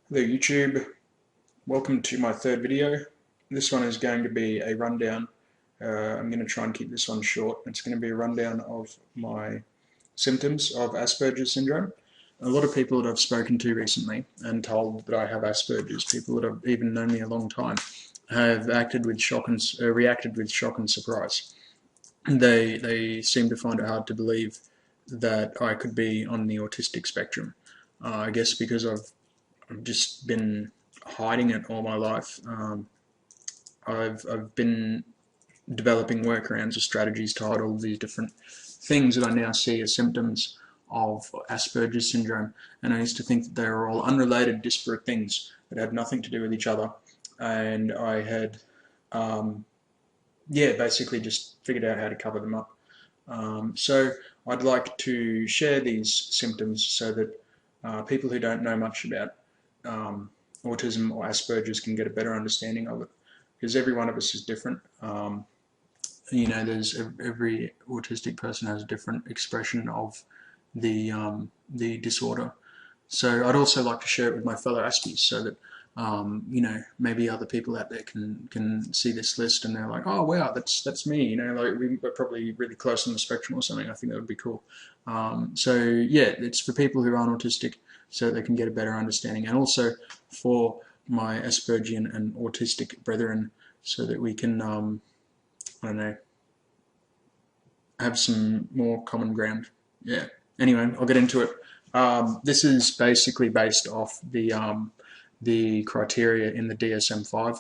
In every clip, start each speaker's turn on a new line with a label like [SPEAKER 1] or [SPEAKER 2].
[SPEAKER 1] Hello YouTube, welcome to my third video. This one is going to be a rundown. I'm going to try and keep this one short. It's going to be a rundown of my symptoms of Asperger's syndrome. A lot of people that I've spoken to recently and told that I have Asperger's, people that have even known me a long time, have reacted with shock and surprise. They seem to find it hard to believe that I could be on the autistic spectrum. I guess because I've just been hiding it all my life. I've been developing workarounds or strategies to hide all these different things that I now see as symptoms of Asperger's syndrome, and I used to think that they were all unrelated, disparate things that had nothing to do with each other, and I had, basically just figured out how to cover them up. So I'd like to share these symptoms so that people who don't know much about autism or Asperger's can get a better understanding of it, because every one of us is different. There's every autistic person has a different expression of the disorder. So I'd also like to share it with my fellow Aspies so that maybe other people out there can see this list and they're like, oh wow, that's me. Like we're probably really close on the spectrum or something. I think that would be cool. So yeah, it's for people who aren't autistic so they can get a better understanding, and also for my Aspergian and autistic brethren so that we can I don't know, have some more common ground. Yeah. Anyway, I'll get into it. This is basically based off the criteria in the DSM-5.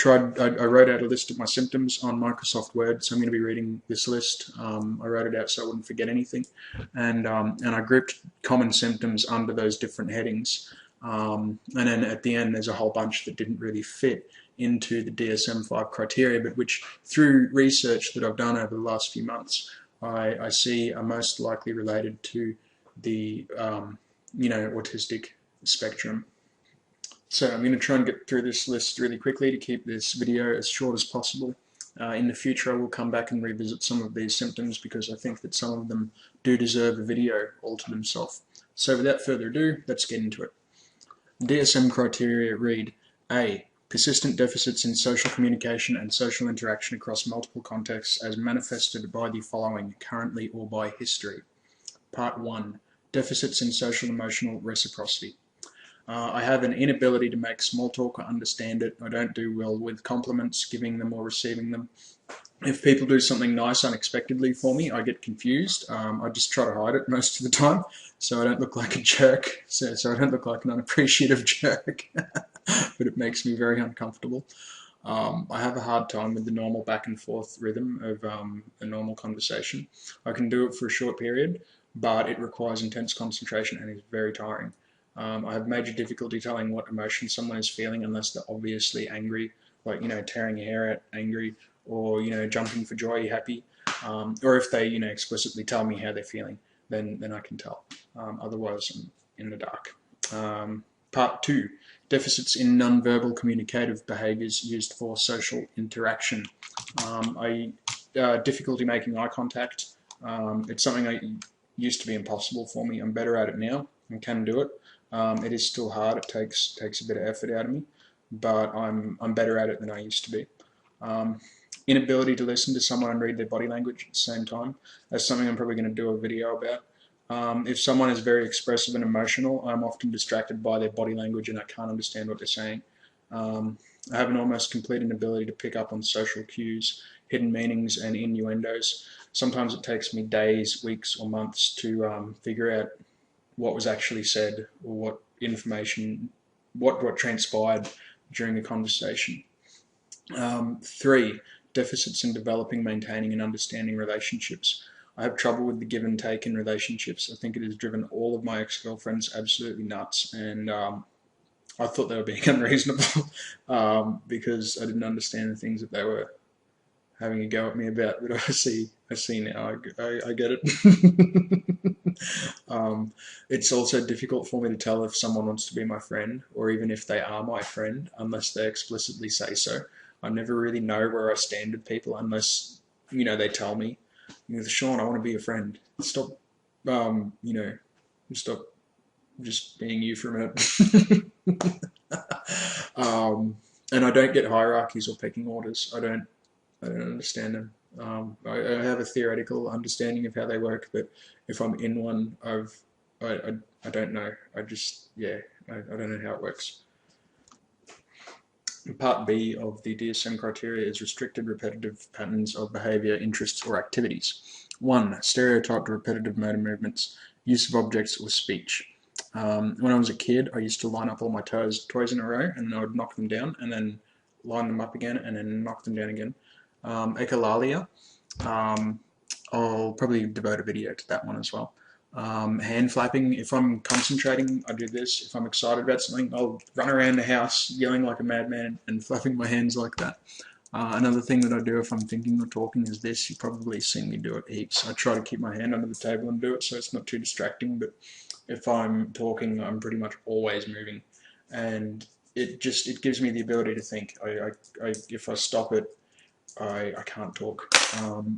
[SPEAKER 1] I wrote out a list of my symptoms on Microsoft Word, so I'm going to be reading this list. I wrote it out so I wouldn't forget anything, and I grouped common symptoms under those different headings. And then at the end, there's a whole bunch that didn't really fit into the DSM-5 criteria, but which, through research that I've done over the last few months, I see are most likely related to the autistic spectrum. So I'm going to try and get through this list really quickly to keep this video as short as possible. In the future, I will come back and revisit some of these symptoms because I think that some of them do deserve a video all to themselves. So without further ado, let's get into it. DSM criteria read: A. Persistent deficits in social communication and social interaction across multiple contexts as manifested by the following, currently or by history. Part 1. Deficits in social emotional reciprocity. I have an inability to make small talk or understand it. I don't do well with compliments, giving them or receiving them. If people do something nice unexpectedly for me, I get confused. I just try to hide it most of the time, so I don't look like a jerk, so I don't look like an unappreciative jerk, but it makes me very uncomfortable. I have a hard time with the normal back and forth rhythm of a normal conversation. I can do it for a short period, but it requires intense concentration and is very tiring. I have major difficulty telling what emotion someone is feeling unless they're obviously angry, like, tearing your hair out, angry, or, jumping for joy, happy. Or if they, explicitly tell me how they're feeling, then I can tell. Otherwise, I'm in the dark. Part 2. Deficits in non-verbal communicative behaviours used for social interaction. Difficulty making eye contact. It's something that used to be impossible for me. I'm better at it now and can do it. It is still hard. It takes a bit of effort out of me, but I'm better at it than I used to be. Inability to listen to someone and read their body language at the same time. That's something I'm probably going to do a video about. If someone is very expressive and emotional, I'm often distracted by their body language and I can't understand what they're saying. I have an almost complete inability to pick up on social cues, hidden meanings and innuendos. Sometimes it takes me days, weeks or months to figure out what was actually said or what information, what transpired during the conversation. 3. Deficits in developing, maintaining and understanding relationships. I have trouble with the give and take in relationships. I think it has driven all of my ex-girlfriends absolutely nuts, and I thought they were being unreasonable because I didn't understand the things that they were having a go at me about, but I see now, I get it. It's also difficult for me to tell if someone wants to be my friend, or even if they are my friend, unless they explicitly say so. I never really know where I stand with people unless, they tell me, Sean, I want to be your friend. Stop, stop just being you for a minute. And I don't get hierarchies or pecking orders. I don't understand them. I have a theoretical understanding of how they work, but if I'm in one, I don't know. I just, yeah, I don't know how it works. Part B of the DSM criteria is restricted repetitive patterns of behaviour, interests, or activities. 1. Stereotyped repetitive motor movements, use of objects or speech. When I was a kid, I used to line up all my toys in a row, and I would knock them down, and then line them up again, and then knock them down again. Echolalia. I'll probably devote a video to that one as well. Hand flapping. If I'm concentrating, I do this. If I'm excited about something, I'll run around the house yelling like a madman and flapping my hands like that. Another thing that I do if I'm thinking or talking is this. You've probably seen me do it heaps. I try to keep my hand under the table and do it so it's not too distracting, but if I'm talking, I'm pretty much always moving, and it gives me the ability to think. If I stop it, I can't talk.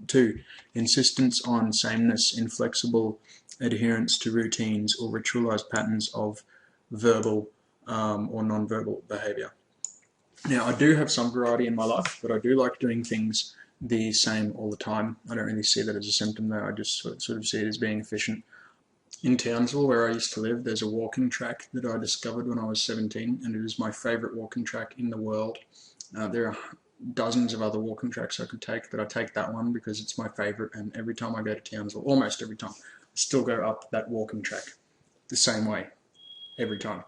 [SPEAKER 1] 2. Insistence on sameness, inflexible adherence to routines or ritualized patterns of verbal or non-verbal behavior. Now, I do have some variety in my life, but I do like doing things the same all the time. I don't really see that as a symptom, though. I just sort of see it as being efficient. In Townsville, where I used to live, there's a walking track that I discovered when I was 17, and it is my favourite walking track in the world. There are dozens of other walking tracks I could take, but I take that one because it's my favourite, and every time I go to Townsville, almost every time, I still go up that walking track the same way, every time.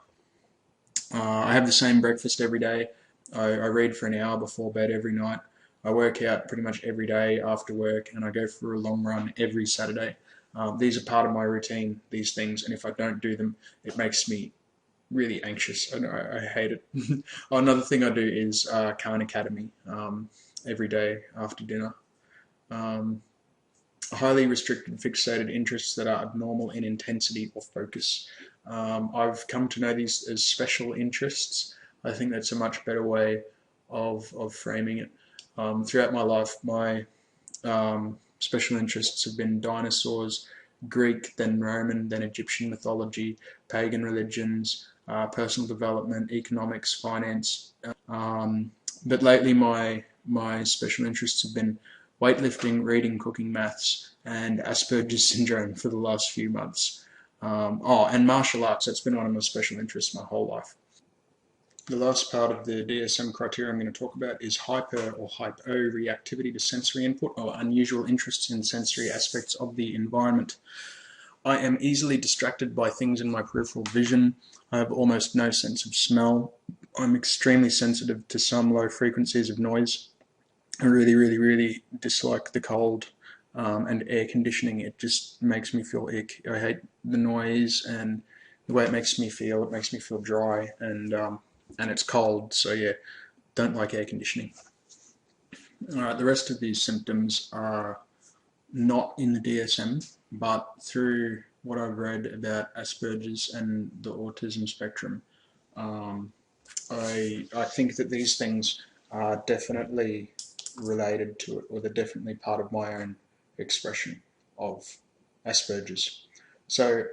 [SPEAKER 1] I have the same breakfast every day. I read for an hour before bed every night. I work out pretty much every day after work, and I go for a long run every Saturday. These are part of my routine, these things, and if I don't do them, it makes me really anxious. I hate it. Another thing I do is Khan Academy every day after dinner. Highly restricted fixated interests that are abnormal in intensity or focus. I've come to know these as special interests. I think that's a much better way of framing it. Throughout my life, my special interests have been dinosaurs, Greek, then Roman, then Egyptian mythology, pagan religions, personal development, economics, finance. But lately my special interests have been weightlifting, reading, cooking, maths, and Asperger's syndrome for the last few months. And martial arts. That's been one of my special interests my whole life. The last part of the DSM criteria I'm going to talk about is hyper or hypo reactivity to sensory input, or unusual interests in sensory aspects of the environment. I am easily distracted by things in my peripheral vision. I have almost no sense of smell. I'm extremely sensitive to some low frequencies of noise. I really dislike the cold and air conditioning. It just makes me feel ick. I hate the noise and the way it makes me feel. It makes me feel dry, and it's cold, so yeah, don't like air conditioning. Alright, the rest of these symptoms are not in the DSM, but through what I've read about Asperger's and the autism spectrum, I think that these things are definitely related to it, or they're definitely part of my own expression of Asperger's. So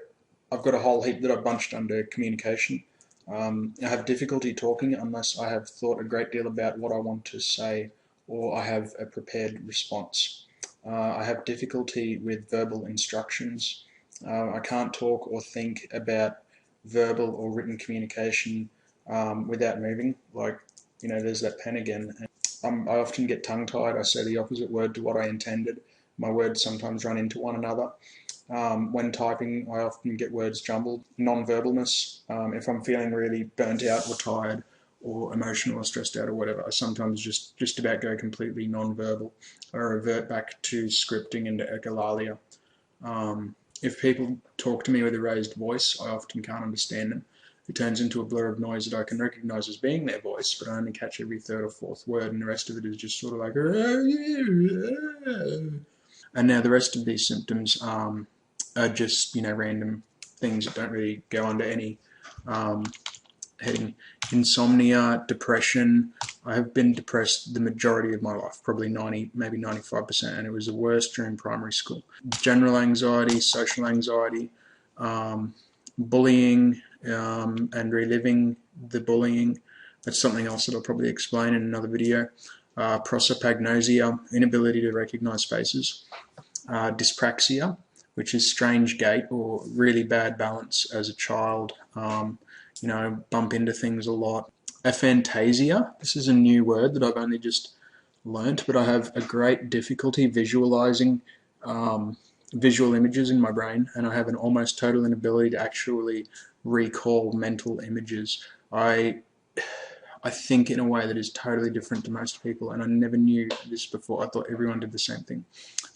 [SPEAKER 1] I've got a whole heap that I've bunched under communication. I have difficulty talking unless I have thought a great deal about what I want to say, or I have a prepared response. I have difficulty with verbal instructions. I can't talk or think about verbal or written communication without moving. Like, there's that pen again. I often get tongue-tied. I say the opposite word to what I intended. My words sometimes run into one another. When typing, I often get words jumbled. Non-verbalness. If I'm feeling really burnt out or tired or emotional or stressed out or whatever, I sometimes just about go completely non-verbal. I revert back to scripting and to echolalia. If people talk to me with a raised voice, I often can't understand them. It turns into a blur of noise that I can recognise as being their voice, but I only catch every third or fourth word, and the rest of it is just sort of like... And now the rest of these symptoms are just, random things that don't really go under any heading. Insomnia, depression. I have been depressed the majority of my life, probably 90, maybe 95%, and it was the worst during primary school. General anxiety, social anxiety, bullying and reliving the bullying. That's something else that I'll probably explain in another video. Prosopagnosia, inability to recognize faces. Dyspraxia, which is strange gait or really bad balance as a child. Bump into things a lot. Aphantasia, this is a new word that I've only just learnt, but I have a great difficulty visualizing visual images in my brain, and I have an almost total inability to actually recall mental images. I think in a way that is totally different to most people, and I never knew this before. I thought everyone did the same thing.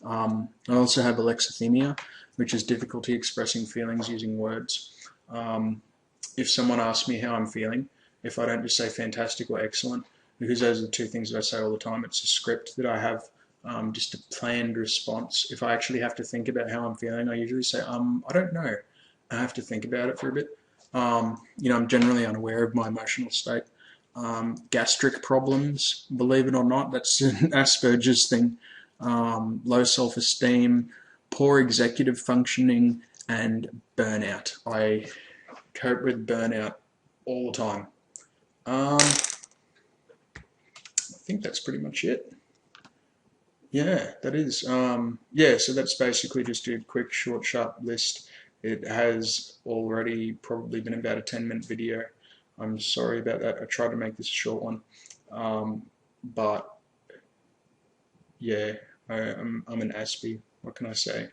[SPEAKER 1] I also have alexithymia, which is difficulty expressing feelings using words. If someone asks me how I'm feeling, if I don't just say fantastic or excellent, because those are the two things that I say all the time, it's a script that I have, just a planned response. If I actually have to think about how I'm feeling, I usually say, I don't know. I have to think about it for a bit. I'm generally unaware of my emotional state. Gastric problems, believe it or not, that's an Asperger's thing. Low self-esteem, poor executive functioning, and burnout. I cope with burnout all the time. I think that's pretty much it. Yeah, that is. So that's basically just a quick, short, sharp list. It has already probably been about a 10-minute video. I'm sorry about that. I tried to make this a short one. But yeah, I'm an Aspie. What can I say?